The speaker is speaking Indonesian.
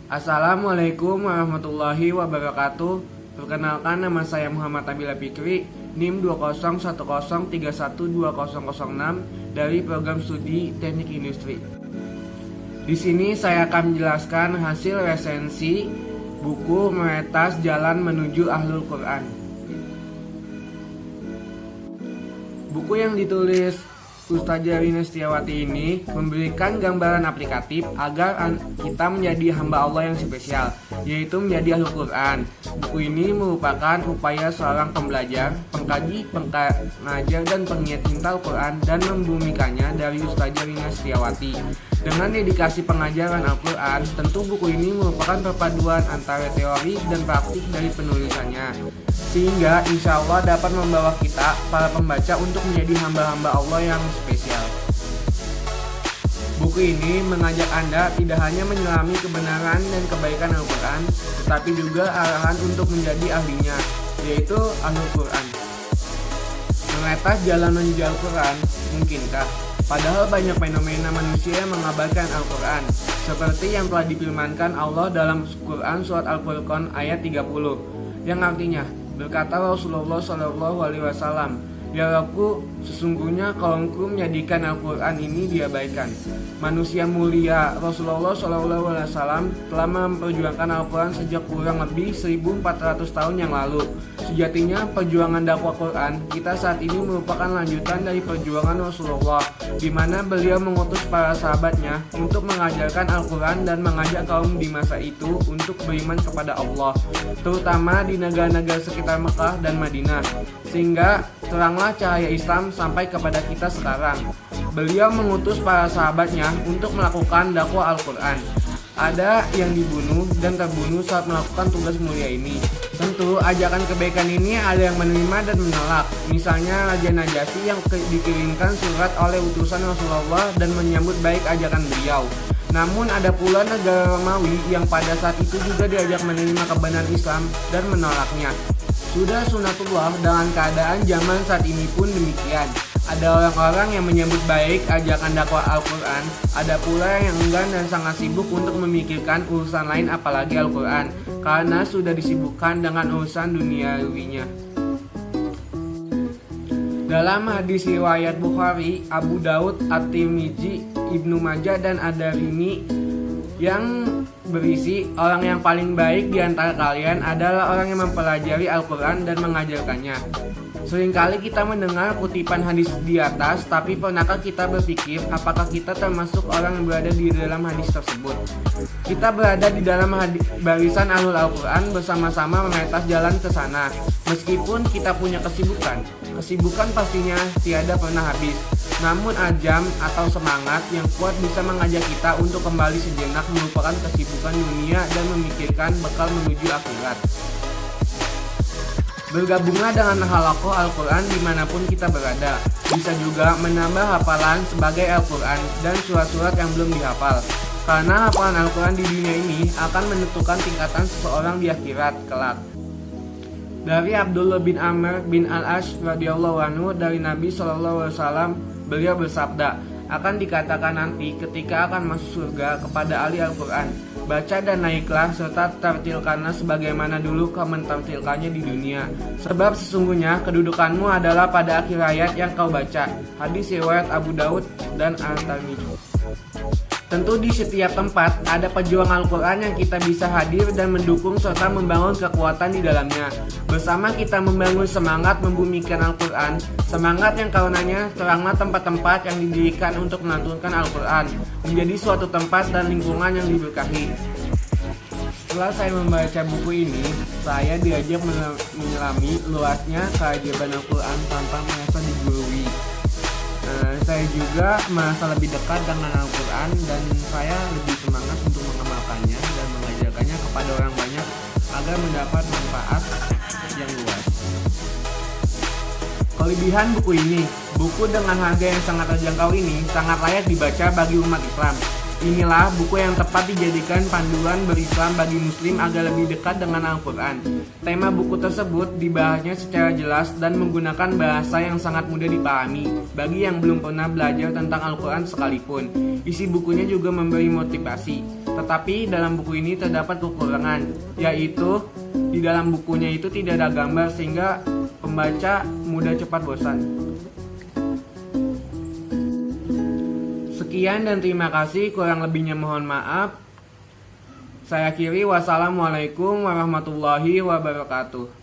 Assalamualaikum warahmatullahi wabarakatuh. Perkenalkan, nama saya Muhammad Nabila Fikri, NIM 20113120006 dari program studi Teknik Industri. Di sini saya akan menjelaskan hasil resensi buku Meretas Jalan Menuju Ahlul Quran. Buku yang ditulis Ustazah Rina Setiawati ini memberikan gambaran aplikatif agar kita menjadi hamba Allah yang spesial, yaitu menjadi Ahlul Quran. Buku ini merupakan upaya seorang pembelajar, pengkaji, pengajar, dan penggiat cinta Al-Quran dan membumikannya dari Ustazah Rina Setiawati. Dengan dedikasi pengajaran Al-Quran, tentu buku ini merupakan perpaduan antara teori dan praktik dari penulisannya, sehingga insya Allah dapat membawa kita, para pembaca, untuk menjadi hamba-hamba Allah yang spesial. Buku ini mengajak Anda tidak hanya menyelami kebenaran dan kebaikan Al-Quran, tetapi juga arahan untuk menjadi ahlinya, yaitu Ahlul Quran. Meretas jalan menuju Al-Quran, mungkinkah? Padahal banyak fenomena manusia yang mengabarkan Al-Quran, seperti yang telah difirmankan Allah dalam Quran surat Al-Furqan ayat 30, yang artinya, berkata Rasulullah SAW, "Ya Rabku, sesungguhnya kaumku menjadikan Al-Quran ini diabaikan." Manusia mulia Rasulullah SAW telah memperjuangkan Al-Quran sejak kurang lebih 1400 tahun yang lalu. Sejatinya perjuangan dakwah Quran kita saat ini merupakan lanjutan dari perjuangan Rasulullah, di mana beliau mengutus para sahabatnya untuk mengajarkan Al-Quran dan mengajak kaum di masa itu untuk beriman kepada Allah, terutama di negara-negara sekitar Mekah dan Madinah, sehingga teranglah cahaya Islam sampai kepada kita sekarang. Beliau mengutus para sahabatnya untuk melakukan dakwah Al-Quran. Ada yang dibunuh dan terbunuh saat melakukan tugas mulia ini. Tentu ajakan kebaikan ini ada yang menerima dan menolak. Misalnya Raja Najasyi yang dikirimkan surat oleh utusan Rasulullah dan menyambut baik ajakan beliau. Namun ada pula negara Romawi yang pada saat itu juga diajak menerima kebenaran Islam dan menolaknya. Sudah sunatullah dengan keadaan zaman saat ini pun demikian. Ada orang-orang yang menyambut baik ajakan dakwah Al-Quran, ada pula yang enggan dan sangat sibuk untuk memikirkan urusan lain apalagi Al-Quran, karena sudah disibukkan dengan urusan duniawinya. Dalam hadis riwayat Bukhari, Abu Daud, At-Tirmidzi, Ibnu Majah, dan Ad-Darimi yang berisi, orang yang paling baik di antara kalian adalah orang yang mempelajari Al-Quran dan mengajarkannya. Seringkali kita mendengar kutipan hadis di atas, tapi pernahkah kita berpikir apakah kita termasuk orang yang berada di dalam hadis tersebut? Kita berada di dalam barisan Ahlul Al-Quran bersama-sama meretas jalan ke sana. Meskipun kita punya kesibukan pastinya tiada pernah habis. Namun ajam atau semangat yang kuat bisa mengajak kita untuk kembali sejenak melupakan kesibukan dunia dan memikirkan bekal menuju akhirat. Bergabunglah dengan halaqah Al-Quran dimanapun kita berada. Bisa juga menambah hafalan sebagai Al-Quran dan surat-surat yang belum dihafal, karena hafalan Al-Quran di dunia ini akan menentukan tingkatan seseorang di akhirat kelak. Dari Abdullah bin Amr bin Al-As radhiyallahu anhu dari Nabi SAW, beliau bersabda, akan dikatakan nanti ketika akan masuk surga kepada ahli Al-Quran, baca dan naiklah serta tartilkanlah sebagaimana dulu kau mentartilkannya di dunia, sebab sesungguhnya kedudukanmu adalah pada akhir ayat yang kau baca. Hadis riwayat Abu Daud dan At-Tirmidzi. Tentu di setiap tempat ada pejuang Al-Quran yang kita bisa hadir dan mendukung serta membangun kekuatan di dalamnya. Bersama kita membangun semangat membumikan Al-Quran, semangat yang karenanya teranglah tempat-tempat yang didirikan untuk melantunkan Al-Quran menjadi suatu tempat dan lingkungan yang diberkahi. Setelah saya membaca buku ini, saya diajak menyelami luasnya keajaiban Al-Quran tanpa merasa digurui. Saya juga merasa lebih dekat dengan Al-Quran dan saya lebih semangat untuk mengamalkannya dan mengajarkannya kepada orang banyak agar mendapat manfaat yang luas. Kelebihan buku ini, buku dengan harga yang sangat terjangkau ini sangat layak dibaca bagi umat Islam. Inilah buku yang tepat dijadikan panduan berislam bagi muslim agar lebih dekat dengan Al-Quran. Tema buku tersebut dibahasnya secara jelas dan menggunakan bahasa yang sangat mudah dipahami bagi yang belum pernah belajar tentang Al-Quran sekalipun. Isi bukunya juga memberi motivasi. Tetapi dalam buku ini terdapat kekurangan, yaitu di dalam bukunya itu tidak ada gambar sehingga pembaca mudah cepat bosan. Sekian dan terima kasih, kurang lebihnya mohon maaf. Saya akhiri, wassalamualaikum warahmatullahi wabarakatuh.